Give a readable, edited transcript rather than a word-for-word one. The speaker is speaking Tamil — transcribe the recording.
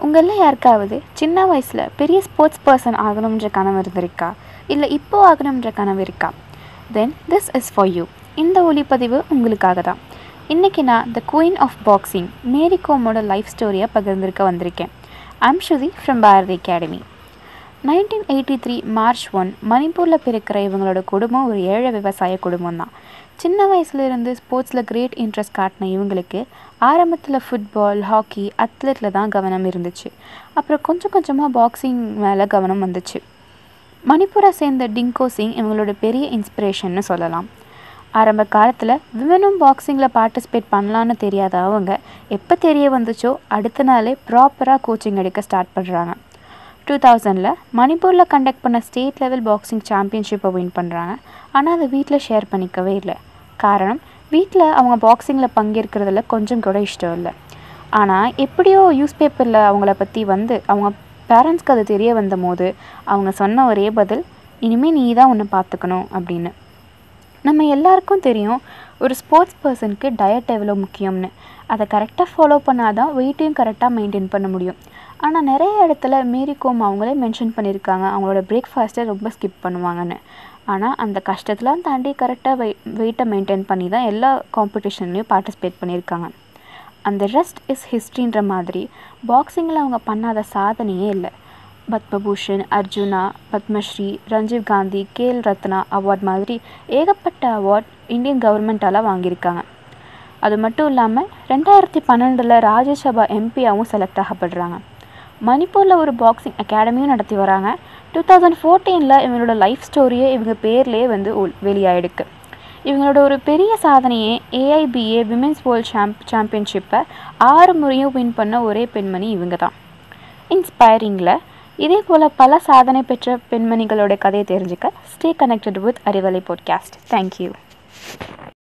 உங்களில் யாருக்காவது சின்ன வயசில் பெரிய ஸ்போர்ட்ஸ் பர்சன் ஆகணுன்ற கனவு இருந்திருக்கா? இல்லை இப்போது ஆகணுன்ற கனவு இருக்கா? Then this is for you. இந்த ஒளிப்பதிவு உங்களுக்காக தான். இன்றைக்கி நான் the queen of boxing Mary கோமோட லைஃப் ஸ்டோரியை பகிர்ந்திருக்க வந்திருக்கேன். I'm Shruti from Bharathi academy. 1983 March 1 மணிப்பூரில் பிறக்கிற இவங்களோட குடும்பம் ஒரு ஏழை விவசாய குடும்பம் தான். சின்ன வயசுலேருந்து ஸ்போர்ட்ஸில் கிரேட் இன்ட்ரெஸ்ட் காட்டின இவங்களுக்கு ஆரம்பத்தில் ஃபுட்பால், ஹாக்கி, அத்லெட்டில் தான் கவனம் இருந்துச்சு. அப்புறம் கொஞ்சம் கொஞ்சமாக பாக்ஸிங் மேலே கவனம் வந்துச்சு. மணிப்பூரை சேர்ந்த டிங்கோ சிங் இவங்களோட பெரிய இன்ஸ்பிரேஷன்னு சொல்லலாம். ஆரம்ப காலத்தில் விமனும் பாக்ஸிங்கில் பார்ட்டிசிபேட் பண்ணலான்னு தெரியாத அவங்க எப்போ தெரிய வந்துச்சோ அடுத்த நாளே ப்ராப்பராக கோச்சிங் எடுக்க ஸ்டார்ட் பண்ணுறாங்க. 2000 மணிப்பூரில் கண்டக்ட் பண்ண ஸ்டேட் லெவல் பாக்ஸிங் சாம்பியன்ஷிப்பை வின் பண்ணுறாங்க. ஆனால் அதை வீட்டில் ஷேர் பண்ணிக்கவே இல்லை. காரணம், வீட்டில் அவங்க பாக்ஸிங்கில் பங்கேற்கிறதுல கொஞ்சம் கூட இஷ்டம் இல்லை. ஆனால் எப்படியோ நியூஸ் பேப்பரில் அவங்கள பற்றி அவங்க பேரண்ட்ஸ்க்கு அது தெரிய வந்த போது அவங்க சொன்ன ஒரே பதில், இனிமேல் நீ தான் ஒன்று பார்த்துக்கணும் அப்படின்னு. நம்ம எல்லாருக்கும் தெரியும் ஒரு ஸ்போர்ட்ஸ் பர்சனுக்கு டயட் எவ்வளோ முக்கியம்னு. அதை கரெக்டாக ஃபாலோ பண்ணால் தான் வெயிட்டையும் கரெக்டாக மெயின்டைன் பண்ண முடியும். ஆனால் நிறைய இடத்துல மேரி கோம் அவங்களே மென்ஷன் பண்ணியிருக்காங்க அவங்களோட பிரேக்ஃபாஸ்ட்டை ரொம்ப ஸ்கிப் பண்ணுவாங்கன்னு. ஆனால் அந்த கஷ்டத்தெலாம் தாண்டி கரெக்டாக வெயிட்டை மெயின்டைன் பண்ணி தான் எல்லா காம்படிஷன்லேயும் பார்ட்டிசிபேட் பண்ணியிருக்காங்க. அந்த ரெஸ்ட் இஸ் ஹிஸ்ட்ரின்ற மாதிரி பாக்ஸிங்கில் அவங்க பண்ணாத சாதனையே இல்லை. பத்மபூஷன், அர்ஜுனா, பத்மஸ்ரீ, ரஞ்சீவ் காந்தி, கேல் ரத்னா அவார்ட் மாதிரி ஏகப்பட்ட அவார்ட் இந்தியன் கவர்மெண்ட்டால் வாங்கியிருக்காங்க. அது மட்டும் இல்லாமல் 2012 ராஜ்யசபா எம்பியாகவும் செலக்ட் ஆகப்படுறாங்க. மணிப்பூரில் ஒரு பாக்ஸிங் அகாடமியும் நடத்தி வராங்க. 2014 இவங்களோட லைஃப் ஸ்டோரியே இவங்க பேர்லேயே வெளியாயிடுக்கு. இவங்களோட ஒரு பெரிய சாதனையே AIBA விமென்ஸ் வேர்ல்ட் சாம்பியன்ஷிப்பை 6 முறையும் வின் பண்ண ஒரே பெண்மணி இவங்க தான். இன்ஸ்பைரிங்கில் இதே போல் பல சாதனை பெற்ற பெண்மணிகளோட கதையை தெரிஞ்சுக்க stay connected with Arivalai podcast. Thank you.